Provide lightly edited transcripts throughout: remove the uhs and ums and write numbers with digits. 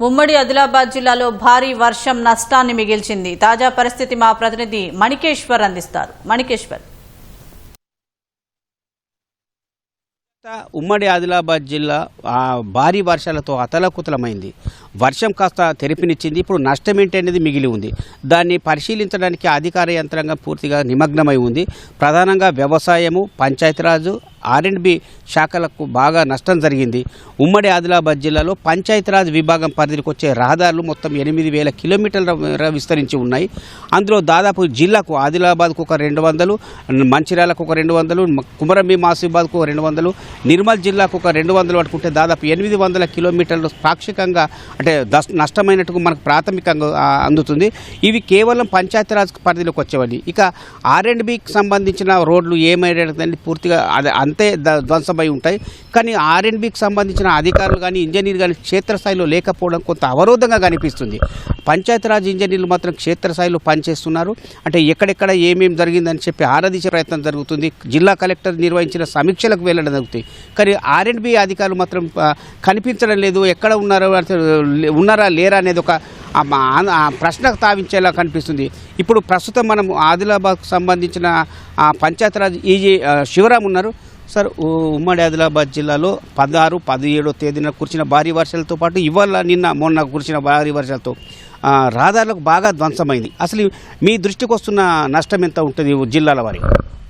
ఉమ్మడి ఆదిలాబాద్ జిల్లాలో భారీ వర్షం నష్టాన్ని మిగిల్చింది. తాజా పరిస్థితి మా ప్రతినిధి మణికేశ్వర్ అందిస్తారు. మణికేశ్వర్. ఉమ్మడి ఆదిలాబాద్ జిల్లా భారీ వర్షాలతో అతలకుతలమైంది. వర్షం కాస్త తెరిపినిచ్చింది. ఇప్పుడు నష్టం ఏంటి అనేది మిగిలి ఉంది. దాన్ని పరిశీలించడానికి అధికార యంత్రాంగం పూర్తిగా నిమగ్నమై ఉంది. ప్రధానంగా వ్యవసాయము, పంచాయతీరాజు, R&B శాఖలకు బాగా నష్టం జరిగింది. ఉమ్మడి ఆదిలాబాద్ జిల్లాలో పంచాయతీరాజ్ విభాగం పరిధికి వచ్చే రహదారులు మొత్తం 8,000 కిలోమీటర్ల విస్తరించి ఉన్నాయి. అందులో దాదాపు జిల్లాకు ఆదిలాబాద్కు ఒక 200, మంచిర్యాలకు ఒక 200, కుమరంభీం ఆసిఫాబాద్కు ఒక 200, నిర్మల్ జిల్లాకు ఒక 200 పట్టుకుంటే దాదాపు 800 కిలోమీటర్లు పాక్షికంగా అంటే నష్టమైనట్టుగా మనకు ప్రాథమికంగా అందుతుంది. ఇవి కేవలం పంచాయతీరాజ్ పరిధిలోకి వచ్చేవాడి. ఇక R&Bకి సంబంధించిన రోడ్లు ఏమైనా పూర్తిగా అంతే ధ్వంసమై ఉంటాయి. కానీ R&Bకి సంబంధించిన అధికారులు కానీ ఇంజనీర్ కానీ క్షేత్రస్థాయిలో లేకపోవడం కొంత అవరోధంగా కనిపిస్తుంది. పంచాయతీరాజ్ ఇంజనీర్లు మాత్రం క్షేత్రస్థాయిలో పనిచేస్తున్నారు. అంటే ఎక్కడెక్కడ ఏమేమి జరిగిందని చెప్పి ఆరాధించే ప్రయత్నం జరుగుతుంది. జిల్లా కలెక్టర్ నిర్వహించిన సమీక్షలకు వెళ్ళడం జరుగుతుంది. కానీ R&B అధికారులు మాత్రం కనిపించడం లేదు. ఎక్కడ ఉన్నారా లేరా అనేది ఒక ప్రశ్నకు తావించేలా కనిపిస్తుంది. ఇప్పుడు ప్రస్తుతం మనం ఆదిలాబాద్కు సంబంధించిన పంచాయతీరాజ్ ఈజీ శివరాం ఉన్నారు. సార్, ఉమ్మడి ఆదిలాబాద్ జిల్లాలో 16, 17 తేదీన కురిసిన భారీ వర్షాలతో పాటు ఇవాళ మొన్న కురిసిన భారీ వర్షాలతో రహదారులకు బాగా ధ్వంసమైంది. అసలు మీ దృష్టికి వస్తున్న నష్టం ఎంత ఉంటుంది జిల్లాల వారి?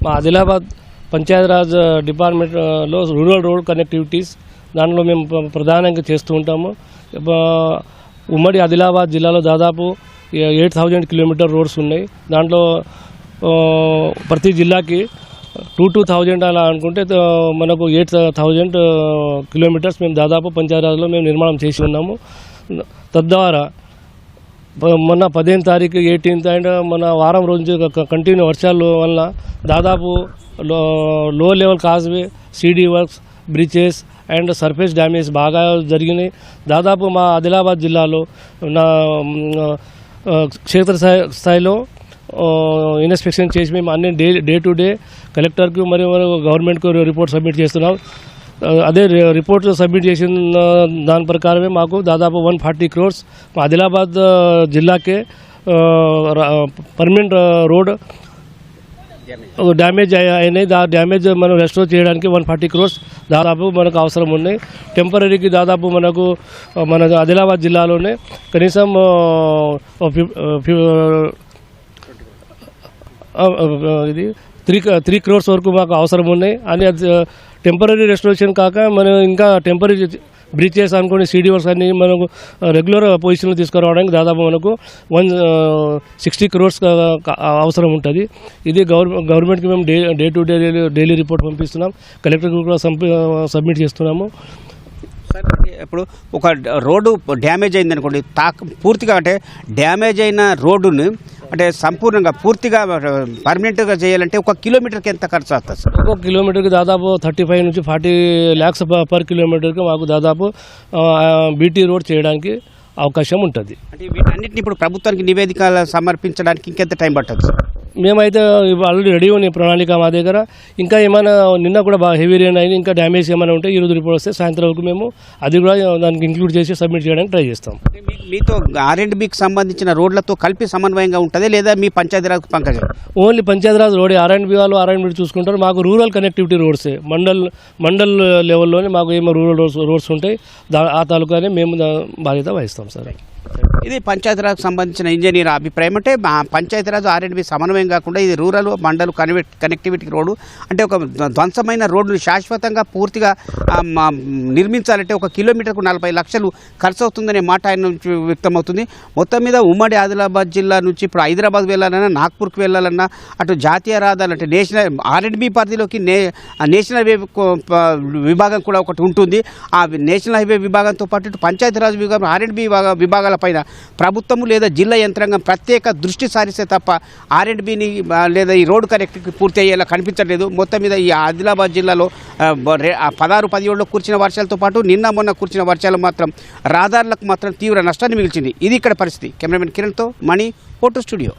మా ఆదిలాబాద్ పంచాయతీరాజ్ డిపార్ట్మెంట్లో రూరల్ రోడ్ కనెక్టివిటీస్ దాంట్లో మేము ప్రధానంగా చేస్తూ ఉంటాము. ఉమ్మడి ఆదిలాబాద్ జిల్లాలో దాదాపు 8,000 కిలోమీటర్ రోడ్స్ ఉన్నాయి. దాంట్లో ప్రతి జిల్లాకి 2,000 అలా అనుకుంటే మనకు 8,000 కిలోమీటర్స్ మేము దాదాపు పంచాయతీరాజ్లో మేము నిర్మాణం చేసి ఉన్నాము. తద్వారా మొన్న 15వ తారీఖు 18th అండ్ మన వారం రోజు కంటిన్యూ వర్షాల వల్ల దాదాపు low level causeway, CD works, bridges and surface damage బాగా జరిగినాయి. దాదాపు మా ఆదిలాబాద్ జిల్లాలో క్షేత్ర స్థాయిలో ఇన్స్పెక్షన్ చేసి మేము అన్ని డే టు డే కలెక్టర్కు మరియు గవర్నమెంట్కు రిపోర్ట్ సబ్మిట్ చేస్తున్నాం. అదే రిపోర్ట్ సబ్మిట్ చేసిన దాని ప్రకారమే మాకు దాదాపు 140 crores మా ఆదిలాబాద్ జిల్లాకే పర్మనెంట్ రోడ్ డ్యామేజ్ అయినాయి. డ్యామేజ్ మనం రెస్టోర్ చేయడానికి 140 crores దాదాపు మనకు అవసరం ఉన్నాయి. టెంపరీకి దాదాపు మనకు మన ఆదిలాబాద్ జిల్లాలోనే కనీసం 3 crores వరకు మాకు అవసరం ఉన్నాయి. అని టెంపరీ రెస్టోరేషన్ కాక మనం ఇంకా టెంపరీ బ్రిడ్జెస్ అనుకోండి, సిడి వర్క్స్ అన్ని మనకు రెగ్యులర్ పొజిషన్లో తీసుకురావడానికి దాదాపు మనకు 160 crores అవసరం ఉంటుంది. ఇది గవర్నమెంట్కి మేము day to day daily report పంపిస్తున్నాం. కలెక్టర్కి కూడా సబ్మిట్ చేస్తున్నాము. ఇప్పుడు ఒక రోడ్డు డ్యామేజ్ అయింది అనుకోండి, పూర్తిగా అంటే డ్యామేజ్ అయిన రోడ్డుని అంటే సంపూర్ణంగా పూర్తిగా పర్మనెంట్గా చేయాలంటే 1 కిలోమీటర్కి ఎంత ఖర్చు అవుతుంది సార్? 1 కిలోమీటర్కి దాదాపు 35 నుంచి 40 lakhs పర్ కిలోమీటర్కి మాకు దాదాపు బీటీ రోడ్ చేయడానికి అవకాశం ఉంటుంది. అంటే వీటన్నిటిని ఇప్పుడు ప్రభుత్వానికి నివేదికలు సమర్పించడానికి ఇంకెంత టైం పడుతుంది సార్? మేమైతే ఆల్రెడీ రెడీ ఉన్నాయి ప్రణాళిక మా దగ్గర. ఇంకా ఏమైనా నిన్న కూడా బాగా హెవీ రెయిన్ అయింది, ఇంకా డ్యామేజ్ ఏమైనా ఉంటే ఈరోజు రిపోర్ట్ వస్తే సాయంత్రం వరకు మేము అది కూడా దానికి ఇంక్లూడ్ చేసి సబ్మిట్ చేయడానికి ట్రై చేస్తాం. మీతో R&Bకి సంబంధించిన రోడ్లతో కలిపి సమన్వయంగా ఉంటుంది లేదా మీ Panchayati Raj Pankaja? Only Panchayati Raj road R&B వాళ్ళు R&B చూసుకుంటారు. మాకు రూరల్ కనెక్టివిటీ రోడ్సే మండల్ లెవెల్లోనే మాకు ఏమో రూరల్ రోడ్స్ ఉంటాయి. ఆ తాలూకానే మేము బాధ్యత వహిస్తాం సార్. ఇది పంచాయతీరాజ్కి సంబంధించిన ఇంజనీర్ అభిప్రాయం. అంటే పంచాయతీరాజ్ R&B సమన్వయం కాకుండా ఇది రూరల్ మండల్ కనెక్టివిటీ రోడ్డు అంటే ఒక ధ్వంసమైన రోడ్డును శాశ్వతంగా పూర్తిగా నిర్మించాలంటే 1 కిలోమీటర్కు 40 లక్షలు ఖర్చు అవుతుందనే మాట ఆయన నుంచి వ్యక్తమవుతుంది. మొత్తం మీద ఉమ్మడి ఆదిలాబాద్ జిల్లా నుంచి ఇప్పుడు హైదరాబాద్ వెళ్ళాలన్నా, నాగ్పూర్కి వెళ్ళాలన్నా, అటు జాతీయ రహదారులు అంటే నేషనల్ R&B పరిధిలోకి నేషనల్ హైవే విభాగం కూడా ఒకటి ఉంటుంది. ఆ నేషనల్ హైవే విభాగంతో పాటు ఇటు పంచాయతీరాజ్ విభాగం R&B విభాగాల పైన ప్రభుత్వము లేదా జిల్లా యంత్రాంగం ప్రత్యేక దృష్టి సారిస్తే తప్ప R&Bని లేదా ఈ రోడ్డు కనెక్టివిటీ పూర్తి అయ్యేలా కనిపించట్లేదు. మొత్తం మీద ఈ ఆదిలాబాద్ జిల్లాలో 16, 17 కురిసిన వర్షాలతో పాటు నిన్న మొన్న కురిసిన వర్షాలు మాత్రం రహదారులకు మాత్రం తీవ్ర నష్టాన్ని మిగిల్చింది. ఇది ఇక్కడ పరిస్థితి. కెమెరామెన్ కిరణ్తో మణి, ఫోటో స్టూడియో.